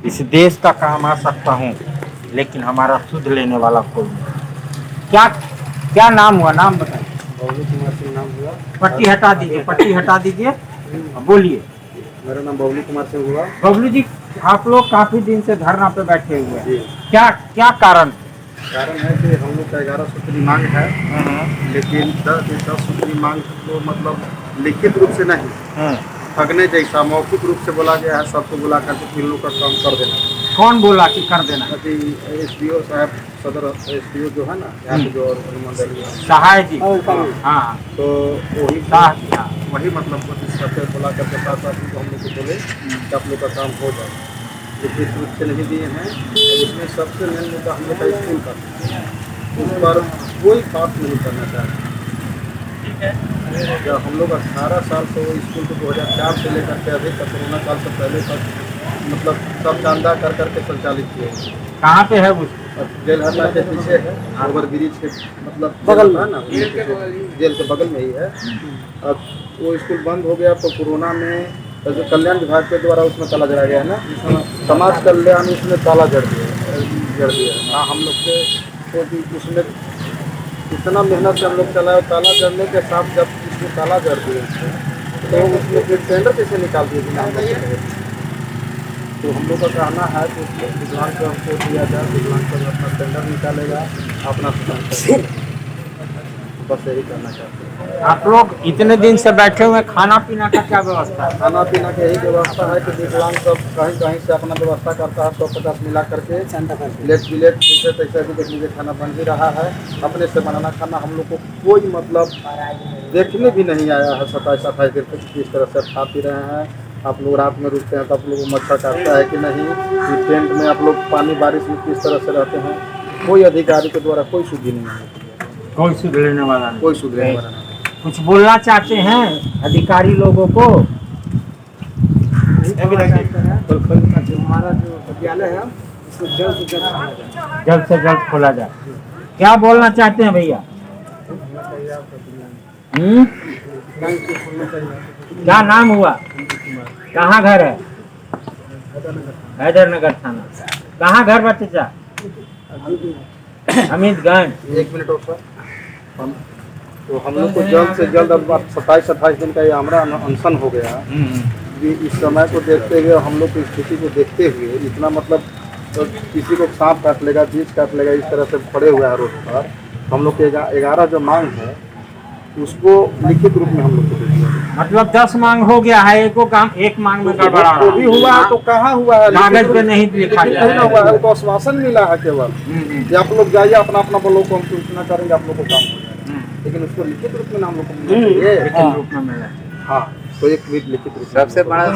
इस देश का काम आ सकता हूँ, लेकिन हमारा शुद्ध लेने वाला कोई नहीं। क्या क्या नाम हुआ, नाम बताइए। बबलू कुमार सिंह नाम हुआ। पट्टी हटा दीजिए, पट्टी हटा दीजिए, बोलिए। मेरा नाम बबलू कुमार सिंह हुआ। बबलू जी, आप लोग काफी दिन से धरना पे बैठे हुए जी। हैं, क्या क्या कारण? कारण है कि हम लोग का 11 सूत्री मांग है, लेकिन 10 सूत्री मांग को मतलब लिखित रूप से नहीं, ठगने जैसा मौखिक रूप से बोला गया है। सबको बुला करके इन लोग का काम कर देना। कौन बोला कि कर देना? अभी SDO साहब, सदर SDO जो है ना यहाँ पे जो अनुमंडल सहाय जी, हाँ, तो वही मतलब सबसे बुला करके साथ साथ हम लोग को बोले कि आप लोग का काम हो जाए। लिखित रूप से नहीं दिए हैं। उसमें सबसे मेन मुद्दा हम लोग का स्कूल का, उस पर कोई बात नहीं करना चाहते। जब हम लोग 18 साल से वो स्कूल को 2004 से लेकर के अभी तक, कोरोना काल से पहले तक मतलब सब चांदा कर करके संचालित किए। कहाँ पे है वो? जेल हरला के पीछे है, ओवर ब्रिज के मतलब बगल में है ना, जेल के बगल में ही है। अब वो स्कूल बंद हो गया तो कोरोना में जो कल्याण विभाग के द्वारा उसमें ताला जड़ा गया है ना, समाज कल्याण उसमें ताला जड़ दिया ना हम लोग के। तो उसमें इतना मेहनत से हम लोग चलाए, ताला जड़ने के साथ जब उसमें ताला जड़ दिए तो उसमें फिर टेंडर कैसे निकाल दिए बिना हम लोग। तो हम लोग का कहना है कि विकलांग को हमको दिया जाए, विकलांग को अपना टेंडर निकालेगा, अपना बस यही करना चाहते हैं। आप लोग इतने दिन से बैठे हुए, खाना पीना का क्या व्यवस्था है? खाना पीना की यही व्यवस्था है कि विकलांग सब कहीं कहीं से अपना व्यवस्था करता है, 150 मिला करके प्लेट विलेट जैसे तैसे भी देख लीजिए खाना बन ही रहा है। अपने से बनाना खाना हम लोग को कोई मतलब देखने भी नहीं आया है। 27-28 दिन तक किस तरह से खा पी रहे हैं। आप लोग रात में रुकते हैं तो आप लोग को मच्छर काटता है कि नहीं, टेंट में आप लोग पानी बारिश में किस तरह से रहते हैं। कोई अधिकारी के द्वारा कोई सुधि नहीं है, कोई सुध लेने वाला नहीं, कोई सुधरने वाला नहीं। कुछ बोलना चाहते हैं अधिकारी लोगों को? हमारा जो विद्यालय है उसको जल्द से जल्द खोला जाए। क्या बोलना चाहते हैं भैया? क्या नाम हुआ? कहाँ घर है? हैदरनगर थाना। कहाँ घर बा चाचा? हमीदगंज। 1 मिनट और सर, हम लोग को जल्द से जल्द, अब 27-28 दिन का ये हमारा अनशन हो गया। ये इस समय को देखते हुए, हम लोग की स्थिति को देखते हुए, इतना मतलब तो किसी को सांप काट लेगा, बीज काट लेगा, इस तरह से पड़े हुए हैं रोड पर। हम लोग के 11 जो मांग है उसको लिखित रूप में हम लोग को दे दिया। मतलब 10 मांग हो गया है, एक मांग में गड़बड़ा तो भी हुआ है तो कहाँ हुआ है? कागज पे नहीं लिखा हुआ है, तो आश्वासन मिला है केवल कि आप लोग जाइए अपना अपना बोलो को हम सूचना करेंगे, आप लोग को काम हो जाएगा। लेकिन उसको लिखित रूप में हम लोग को लिखित रूप में मिला। हाँ, तो एक भी लिखित रूप। सबसे बड़ा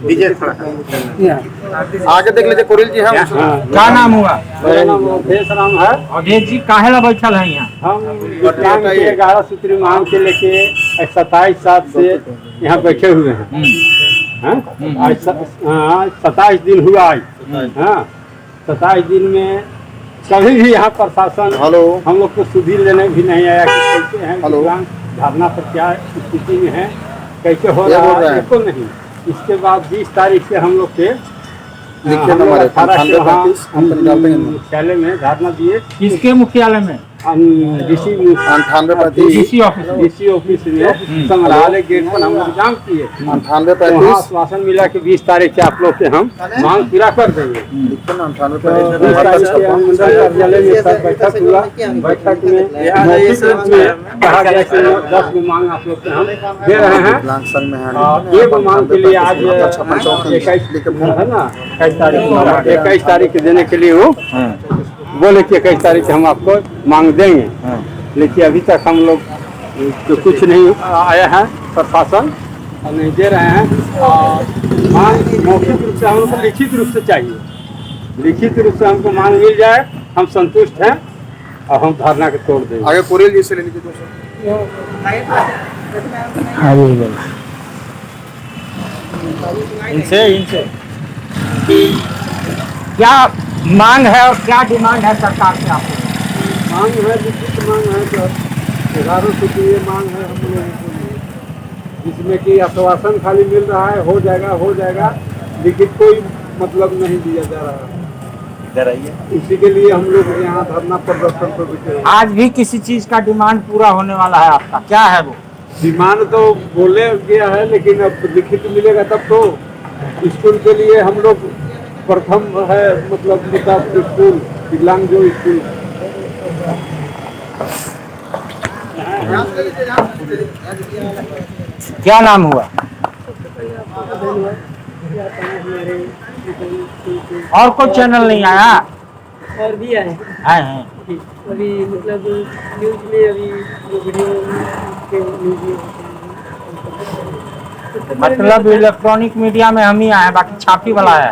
दीजिए थोड़ा आगे देख लीजिए। कुरिल जी है। क्या नाम हुआ? मेरा नाम अवधेश राम है। अवधेश जी काहे ला बैठल है यहाँ? हम विकलांग के 11 सूत्री मांग के लेके 27/7 से यहाँ बैठे हुए हैं। 27 दिन हुआ आज। 27 दिन में कभी भी यहाँ प्रशासन हम लोग को सुधि लेने भी नहीं आया कि कैसे हैं विकलांग, धरना पर क्या स्थिति में है, कैसे हो रहा है, इसको नहीं। इसके बाद 20 तारीख से हम लोग के मुख्यालय में धरना दिए। किसके मुख्यालय में? डीसी ऑफिस में संग्रहालय गेट पर हम लोग जाम किए। 98-35 आश्वासन मिला कि 20 तारीख से आप लोग से हम मांग पूरा कर देंगे। 20 तारीख से हम मंडल कार्यालय में सब बैठक हुआ। बैठक में कहा गया कि 10 गो मांग आप लोग से हम दे रहे हैं। एक मांग के लिए आज 21 तारीख देने के लिए वो बोले कि 21 तारीख से हम आपको मांग देंगे। लेकिन अभी तक हम लोग तो कुछ नहीं आया है, प्रशासन नहीं दे रहे हैं। और मांग मौखिक रूप से हम लोग को लिखित रूप से चाहिए। लिखित रूप से हमको मांग मिल जाए, हम संतुष्ट हैं और हम धरना के तोड़ देंगे। आगे कुरेल जी से ले लीजिए। इनसे क्या मांग है और क्या डिमांड है सरकार से आपको? मांग है, लिखित मांग है सर। 11 सूत्रीय मांग है हम लोगों के लिए, जिसमें कि आश्वासन खाली मिल रहा है हो जाएगा। लिखित कोई मतलब नहीं दिया जा रहा है। इधर आइए। इसी के लिए हम लोग यहाँ धरना प्रदर्शन पर बैठे हैं। आज भी किसी चीज का डिमांड पूरा होने वाला है आपका, क्या है वो? डिमांड तो बोले गया है, लेकिन अब लिखित मिलेगा तब तो। स्कूल के लिए हम लोग प्रथम है, मतलब मुद्दा स्कूल, विकलांग जो स्कूल। क्या नाम हुआ? और कोई चैनल नहीं आया? और भी आए आए हैं। अभी मतलब न्यूज में अभी जो वीडियो के न्यूज में मतलब इलेक्ट्रॉनिक मीडिया में हम ही आए, बाकी छापी वाला है।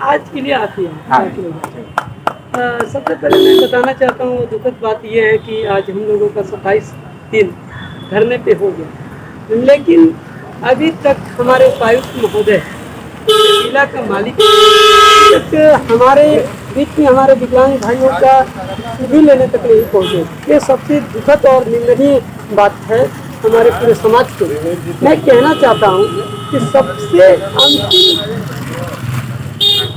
आज के लिए आती है। हाँ। सबसे पहले मैं बताना चाहता हूँ, दुखद बात यह है कि आज हम लोगों का 27 दिन धरने पे हो गया, लेकिन अभी तक हमारे उपायुक्त महोदय जिला का मालिक हमारे बीच में हमारे विकलांग भाइयों का भी लेने तक नहीं पहुँचे। ये सबसे दुखद और निंदनीय बात है हमारे पूरे समाज के लिए। मैं कहना चाहता हूँ कि सबसे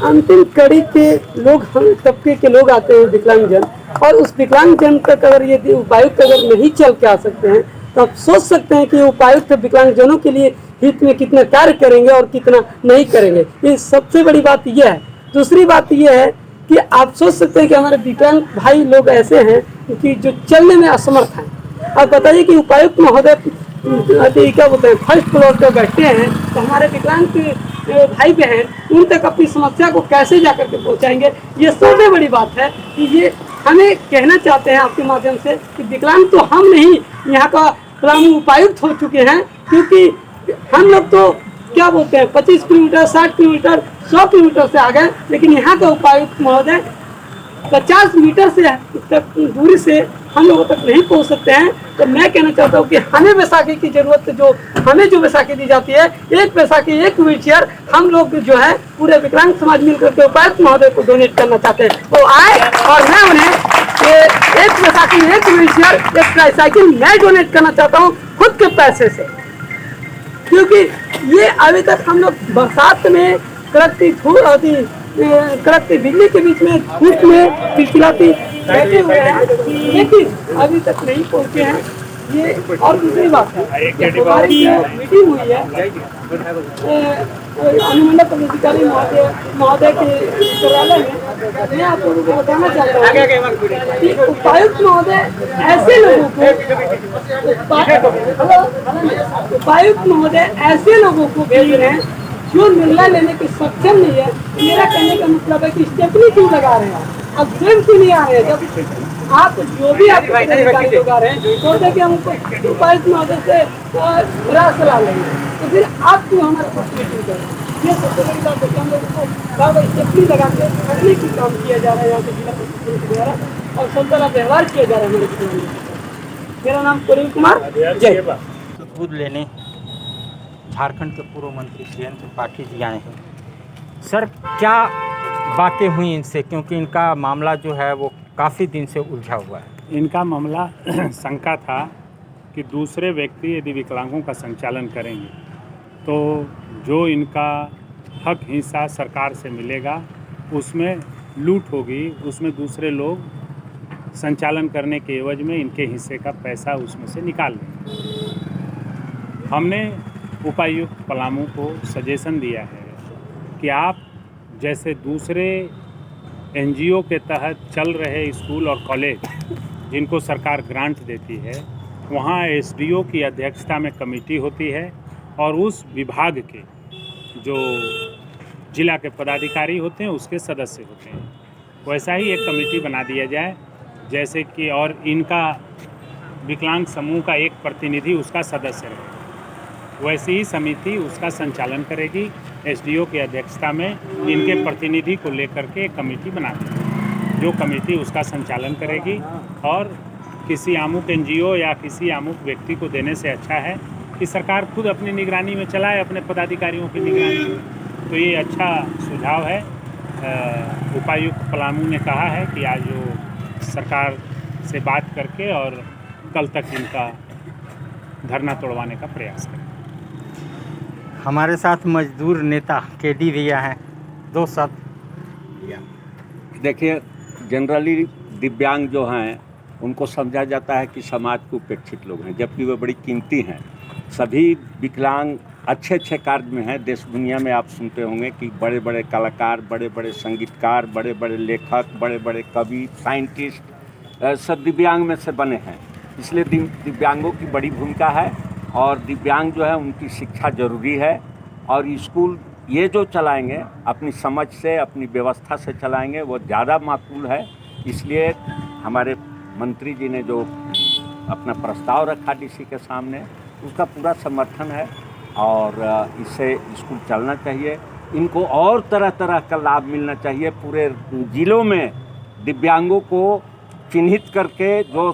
अंतिम कड़ी के लोग, हम तबके के लोग आते हैं विकलांगजन, और उस विकलांगजन तक अगर ये उपायुक्त अगर नहीं चल के आ सकते हैं तो आप सोच सकते हैं कि उपायुक्त विकलांगजनों के लिए हित में कितना कार्य करेंगे और कितना नहीं करेंगे। ये सबसे बड़ी बात यह है। दूसरी बात यह है कि आप सोच सकते हैं कि हमारे विकलांग भाई लोग ऐसे हैं कि जो चलने में असमर्थ हैं। आप बताइए कि उपायुक्त महोदय क्या बोलते हैं, फर्स्ट फ्लोर पर बैठते हैं, तो हमारे विकलांग भाई बहन उन तक अपनी समस्या को कैसे जाकर के पहुंचाएंगे? ये सबसे बड़ी बात है कि ये हमें कहना चाहते हैं आपके माध्यम से कि विकलांग तो हम नहीं, यहाँ का विकलांग उपायुक्त हो चुके हैं, क्योंकि हम लोग तो क्या बोलते हैं 25 किलोमीटर, 60 किलोमीटर, 100 किलोमीटर से आ गए, लेकिन यहाँ का उपायुक्त महोदय 50 मीटर से तक दूरी से हम लोगों तक नहीं पहुंच सकते हैं। तो मैं कहना चाहता हूं कि हमें वैसाखी की जरूरत, जो हमें जो वैसाखी दी जाती है, एक वैसाखी एक व्हील चेयर हम लोग जो है पूरे विकलांग समाज मिलकर के उपायुक्त महोदय को डोनेट करना चाहते हैं। वो आए और मैं उन्हें एक वैसाखी एक व्हील चेयर एक ट्राईसाइकिल मैं डोनेट करना चाहता हूँ खुद के पैसे से, क्योंकि ये अभी तक हम लोग बरसात में कड़कती बिजली के बीच में धूप में चिलचिलाती बैठे हुए हैं, लेकिन अभी तक नहीं पहुंचे हैं। ये और दूसरी बात है, हमारी जो मीटिंग हुई है अनुमंडल पदाधिकारी महोदय के कार्यालय में, मैं आप लोगों को बताना चाहता हूँ कि उपायुक्त महोदय ऐसे लोगों को उपायुक्त महोदय ऐसे लोगों को भेज रहे हैं जो निर्णय लेने के सक्षम नहीं है। मेरा कहने का मतलब है कि स्टेपनी क्यों लगा रहे हैं, अब स्वयं क्यों नहीं आ रहे हैं? जब आप जो भी आप लोग आ रहे हैं सोचते कि हम उपायुक्त महोदय से राह सलाह लेंगे, तो फिर आप क्यों हमारे पास मीटिंग करें? ये सबसे बड़ी बात है कि हम लोगों को बार स्टेपनी लगा के रखने की काम किया जा रहा है यहाँ से जिला प्रशासन के द्वारा, और सब तरह व्यवहार किया जा रहा है मेरे से। मेरा नाम प्रवीण कुमार जय। दूध लेने झारखंड के पूर्व मंत्री जयंत त्रिपाठी जी आए हैं। सर, क्या बातें हुई इनसे, क्योंकि इनका मामला जो है वो काफ़ी दिन से उलझा हुआ है? इनका मामला शंका था कि दूसरे व्यक्ति यदि विकलांगों का संचालन करेंगे तो जो इनका हक हिस्सा सरकार से मिलेगा उसमें लूट होगी, उसमें दूसरे लोग संचालन करने के एवज में इनके हिस्से का पैसा उसमें से निकाल लेंगे। हमने उपायुक्त पलामू को सजेशन दिया है कि आप जैसे दूसरे एनजीओ के तहत चल रहे स्कूल और कॉलेज जिनको सरकार ग्रांट देती है, वहाँ एसडीओ की अध्यक्षता में कमेटी होती है और उस विभाग के जो जिला के पदाधिकारी होते हैं उसके सदस्य होते हैं। वैसा ही एक कमेटी बना दिया जाए जैसे कि, और इनका विकलांग समूह का एक प्रतिनिधि उसका सदस्य रहे, वैसे ही समिति उसका संचालन करेगी। एसडीओ की अध्यक्षता में इनके प्रतिनिधि को लेकर के एक कमेटी बना दी, जो कमेटी उसका संचालन करेगी। और किसी आमुक एनजीओ या किसी आमुक व्यक्ति को देने से अच्छा है कि सरकार खुद अपनी निगरानी में चलाए, अपने पदाधिकारियों की निगरानी में। तो ये अच्छा सुझाव है। उपायुक्त पलामू ने कहा है कि आज वो सरकार से बात करके और कल तक इनका धरना तोड़वाने का प्रयास करें। हमारे साथ मजदूर नेता केडी भैया हैं, दो शब्द। देखिए, जनरली दिव्यांग जो हैं उनको समझा जाता है कि समाज के उपेक्षित लोग हैं, जबकि वे बड़ी कीमती हैं। सभी विकलांग अच्छे अच्छे कार्य में हैं। देश दुनिया में आप सुनते होंगे कि बड़े बड़े कलाकार, बड़े बड़े संगीतकार, बड़े बड़े लेखक, बड़े बड़े कवि, साइंटिस्ट सब दिव्यांग में से बने हैं। इसलिए दिव्यांगों की बड़ी भूमिका है और दिव्यांग जो है उनकी शिक्षा जरूरी है। और स्कूल ये जो चलाएंगे अपनी समझ से, अपनी व्यवस्था से चलाएंगे, वो ज़्यादा माकूल है। इसलिए हमारे मंत्री जी ने जो अपना प्रस्ताव रखा डीसी के सामने, उसका पूरा समर्थन है और इससे स्कूल चलना चाहिए। इनको और तरह तरह का लाभ मिलना चाहिए। पूरे ज़िलों में दिव्यांगों को चिन्हित करके जो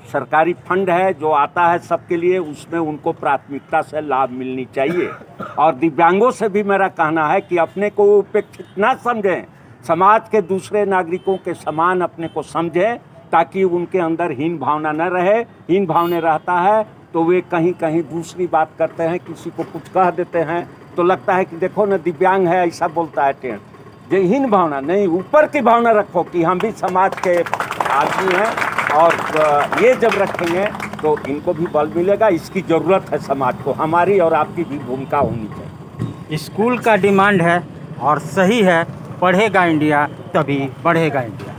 सरकारी फंड है जो आता है सबके लिए, उसमें उनको प्राथमिकता से लाभ मिलनी चाहिए। और दिव्यांगों से भी मेरा कहना है कि अपने को उपेक्षित ना समझें, समाज के दूसरे नागरिकों के समान अपने को समझें, ताकि उनके अंदर हीन भावना न रहे। हीन भावना रहता है तो वे कहीं कहीं दूसरी बात करते हैं, किसी को कुछ कह देते हैं तो लगता है कि देखो ना दिव्यांग है, ऐसा बोलता है टेढ़। ये हीन भावना नहीं, ऊपर की भावना रखो कि हम भी समाज के आदमी हैं। और ये जब रखेंगे तो इनको भी बल मिलेगा। इसकी ज़रूरत है समाज को, हमारी और आपकी भी भूमिका होनी चाहिए। स्कूल का डिमांड है और सही है, पढ़ेगा इंडिया तभी बढ़ेगा इंडिया।